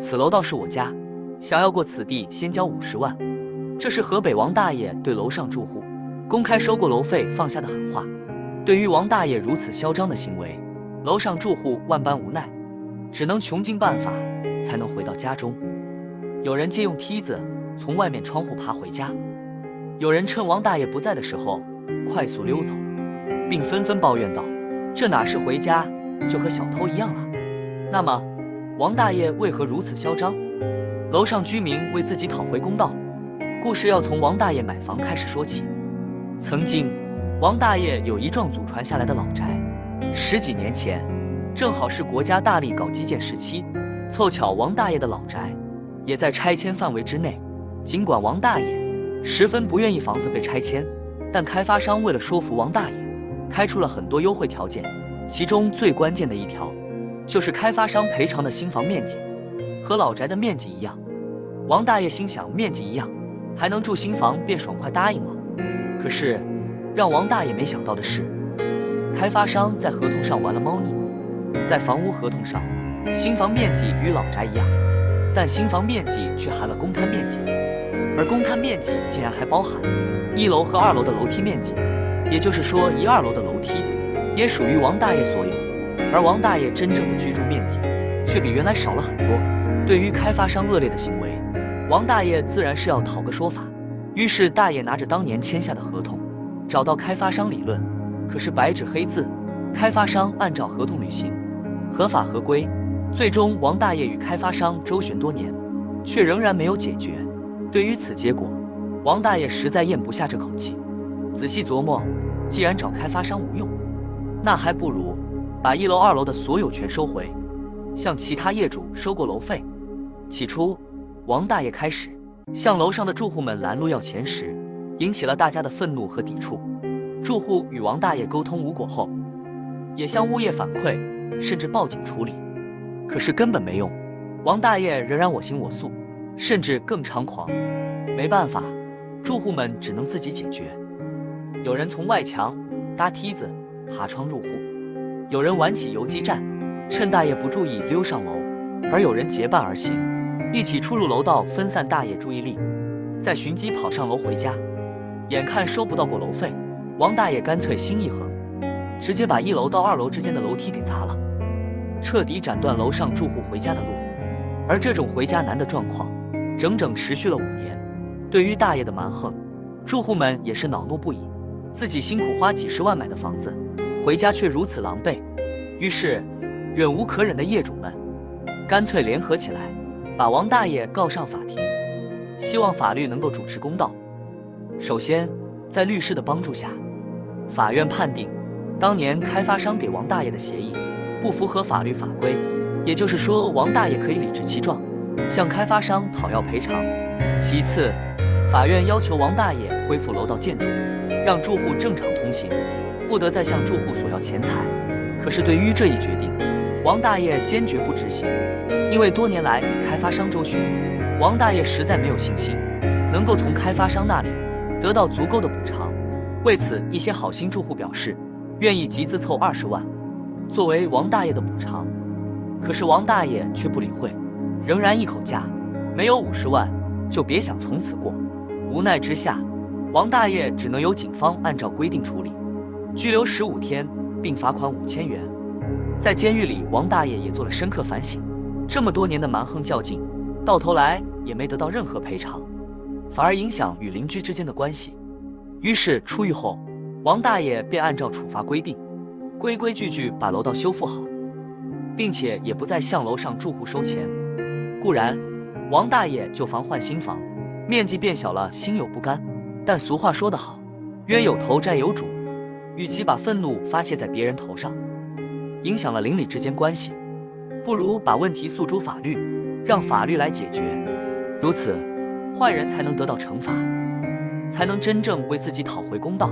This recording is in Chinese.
此楼道是我家，想要过此地先交50万。这是河北王大爷对楼上住户公开收过楼费放下的狠话。对于王大爷如此嚣张的行为，楼上住户万般无奈，只能穷尽办法才能回到家中。有人借用梯子从外面窗户爬回家，有人趁王大爷不在的时候快速溜走，并纷纷抱怨道：这哪是回家，就和小偷一样了。那么王大爷为何如此嚣张？楼上居民为自己讨回公道，故事要从王大爷买房开始说起。曾经王大爷有一幢祖传下来的老宅，10几年前正好是国家大力搞基建时期，凑巧王大爷的老宅也在拆迁范围之内。尽管王大爷十分不愿意房子被拆迁，但开发商为了说服王大爷，开出了很多优惠条件，其中最关键的一条就是开发商赔偿的新房面积和老宅的面积一样。王大爷心想，面积一样还能住新房，便爽快答应了。可是让王大爷没想到的是，开发商在合同上玩了猫腻。在房屋合同上，新房面积与老宅一样，但新房面积却含了公摊面积，而公摊面积竟然还包含1楼和2楼的楼梯面积，也就是说1、2楼的楼梯也属于王大爷所有，而王大爷真正的居住面积却比原来少了很多。对于开发商恶劣的行为，王大爷自然是要讨个说法。于是大爷拿着当年签下的合同找到开发商理论，可是白纸黑字，开发商按照合同履行，合法合规。最终王大爷与开发商周旋多年，却仍然没有解决。对于此结果，王大爷实在咽不下这口气，仔细琢磨，既然找开发商无用，那还不如把1楼、2楼的所有权收回，向其他业主收过楼费。起初王大爷开始向楼上的住户们拦路要钱时，引起了大家的愤怒和抵触。住户与王大爷沟通无果后，也向物业反馈，甚至报警处理，可是根本没用。王大爷仍然我行我素，甚至更猖狂。没办法，住户们只能自己解决。有人从外墙搭梯子爬窗入户，有人玩起游击战，趁大爷不注意溜上楼，而有人结伴而行，一起出入楼道，分散大爷注意力，再寻机跑上楼回家。眼看收不到过楼费，王大爷干脆心一横，直接把1楼到2楼之间的楼梯给砸了，彻底斩断楼上住户回家的路。而这种回家难的状况整整持续了5年。对于大爷的蛮横，住户们也是恼怒不已，自己辛苦花几十万买的房子，回家却如此狼狈。于是忍无可忍的业主们干脆联合起来，把王大爷告上法庭，希望法律能够主持公道。首先，在律师的帮助下，法院判定当年开发商给王大爷的协议不符合法律法规，也就是说王大爷可以理直气壮向开发商讨要赔偿。其次，法院要求王大爷恢复楼道建筑，让住户正常通行，不得再向住户索要钱财。可是对于这一决定，王大爷坚决不执行，因为多年来与开发商周旋，王大爷实在没有信心能够从开发商那里得到足够的补偿。为此，一些好心住户表示愿意集资凑20万作为王大爷的补偿，可是王大爷却不理会，仍然一口价没有50万就别想从此过。无奈之下，王大爷只能由警方按照规定处理，拘留15天并罚款5000元。在监狱里，王大爷也做了深刻反省，这么多年的蛮横较劲，到头来也没得到任何赔偿，反而影响与邻居之间的关系。于是出狱后，王大爷便按照处罚规定，规规矩矩把楼道修复好，并且也不再向楼上住户收钱。固然王大爷旧房换新房，面积变小了，心有不甘，但俗话说得好，冤有头债有主，与其把愤怒发泄在别人头上，影响了邻里之间关系，不如把问题诉诸法律，让法律来解决。如此，坏人才能得到惩罚，才能真正为自己讨回公道。